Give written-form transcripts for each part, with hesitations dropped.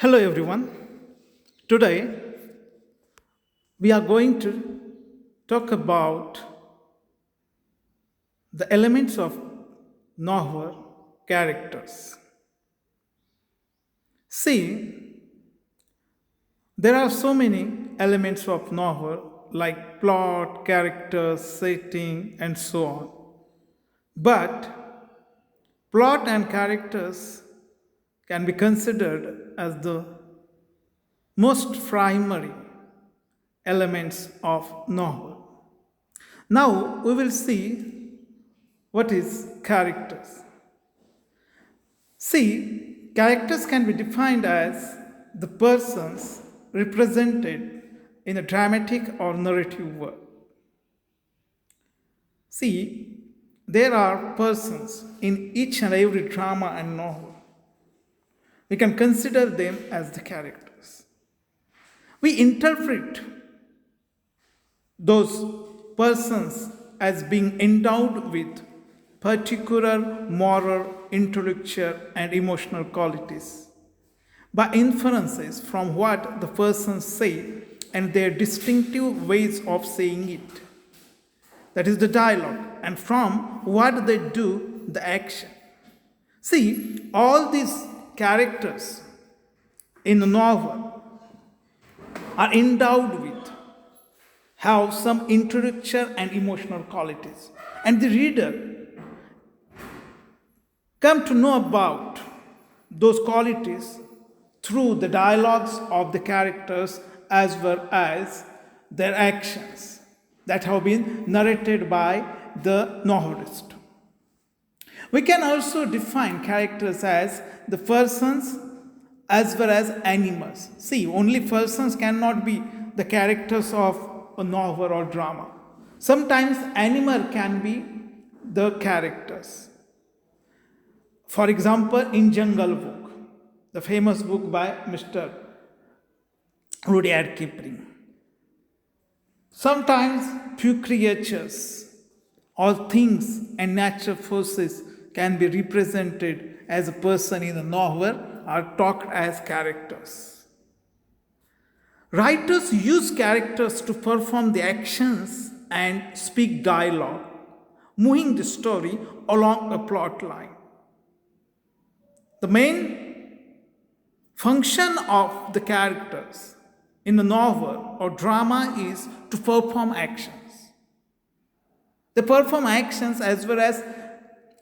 Hello everyone. Today we are going to talk about the elements of novel characters. See, there are so many elements of novel like plot, characters, setting, and so on. But plot and characters can be considered as the most primary elements of novel. Now we will see what is characters. See, characters can be defined as the persons represented in a dramatic or narrative work. See, there are persons in each and every drama and novel. We can consider them as the characters. We interpret those persons as being endowed with particular moral, intellectual, and emotional qualities by inferences from what the persons say and their distinctive ways of saying it. That is the dialogue, and from what they do, the action. See, all these characters in the novel are endowed with, have some intellectual and emotional qualities. And the reader come to know about those qualities through the dialogues of the characters as well as their actions that have been narrated by the novelist. We can also define characters as the persons as well as animals. See, only persons cannot be the characters of a novel or drama. Sometimes animal can be the characters. For example, in Jungle Book, the famous book by Mr. Rudyard Kipling, sometimes few creatures or things and natural forces can be represented as a person in a novel are talked as characters. Writers use characters to perform the actions and speak dialogue, moving the story along a plot line. The main function of the characters in a novel or drama is to perform actions. They perform actions as well as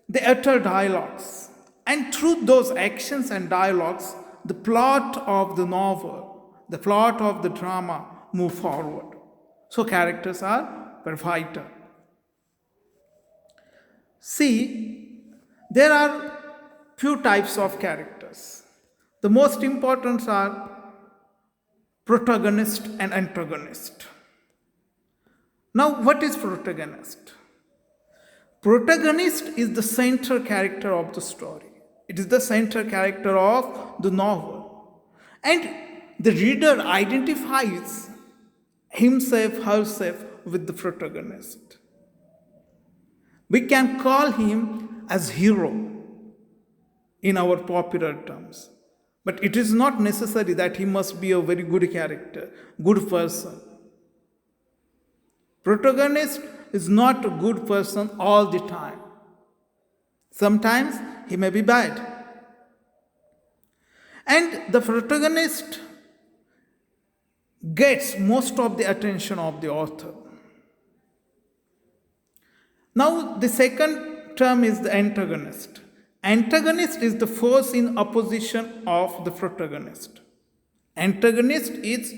they utter dialogues. And through those actions and dialogues, the plot of the novel, the plot of the drama move forward. So characters are vital. See, there are few types of characters. The most important are protagonist and antagonist. Now, what is protagonist? Protagonist is the central character of the story. It is the central character of the novel. And the reader identifies himself, herself with the protagonist. We can call him as hero in our popular terms. But it is not necessary that he must be a very good character, good person. Protagonist is not a good person all the time. Sometimes he may be bad. And the protagonist gets most of the attention of the author. Now, the second term is the antagonist. Antagonist is the force in opposition of the protagonist. Antagonist is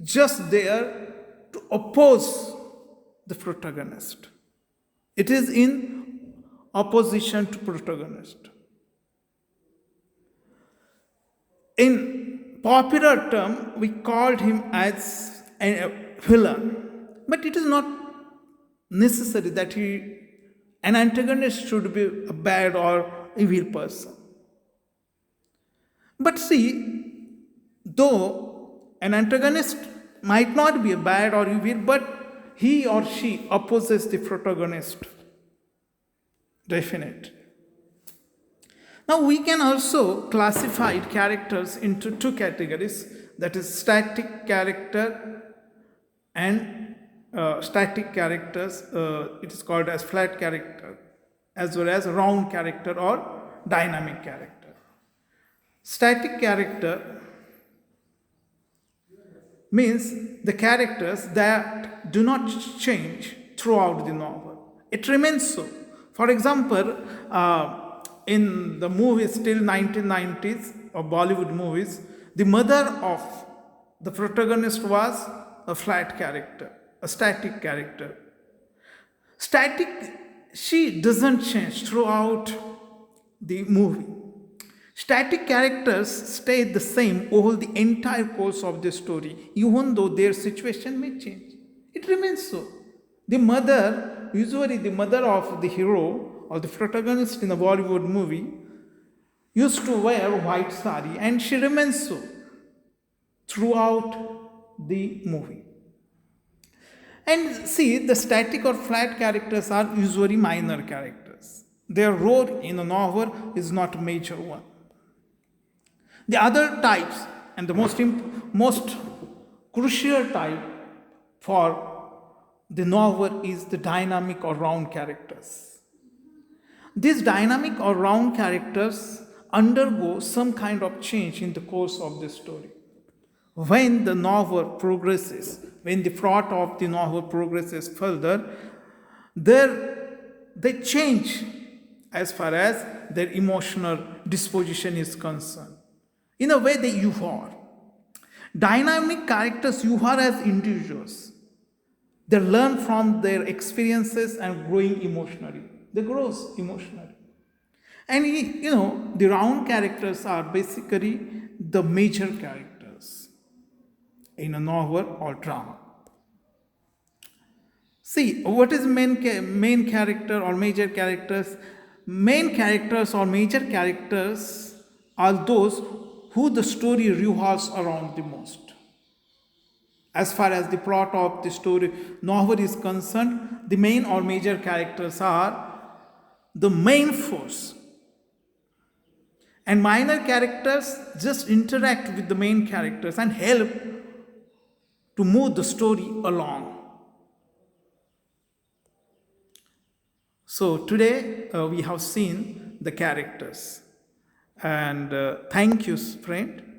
just there to oppose the protagonist. It is in opposition to protagonist. In popular term, we called him as a villain. But it is not necessary that an antagonist should be a bad or evil person. But see, though an antagonist might not be a bad or evil, but he or she opposes the protagonist. Definite. Now we can also classify characters into two categories, that is static character and static characters, it is called as flat character, as well as round character or dynamic character. Static character means the characters that do not change throughout the novel. It remains so. For example, in the movies till 1990s or Bollywood movies, the mother of the protagonist was a flat character, a static character. Static, she doesn't change throughout the movie. Static characters stay the same over the entire course of the story, even though their situation may change. It remains so. The mother, usually the mother of the hero or the protagonist in a Bollywood movie, used to wear white sari, and she remains so throughout the movie. And see, the static or flat characters are usually minor characters. Their role in a novel is not a major one. The other types, and the most crucial type for the novel, is the dynamic or round characters. These dynamic or round characters undergo some kind of change in the course of the story. When the novel progresses, when the plot of the novel progresses further, they change as far as their emotional disposition is concerned. In a way, they evolve. Dynamic characters evolve as individuals. They learn from their experiences and growing emotionally. They grow emotionally. And the round characters are basically the major characters in a novel or drama. See, what is main character or major characters? Main characters or major characters are those who the story revolves around the most. As far as the plot of the story novel is concerned, the main or major characters are the main force. And minor characters just interact with the main characters and help to move the story along. So today we have seen the characters. And thank you, friend.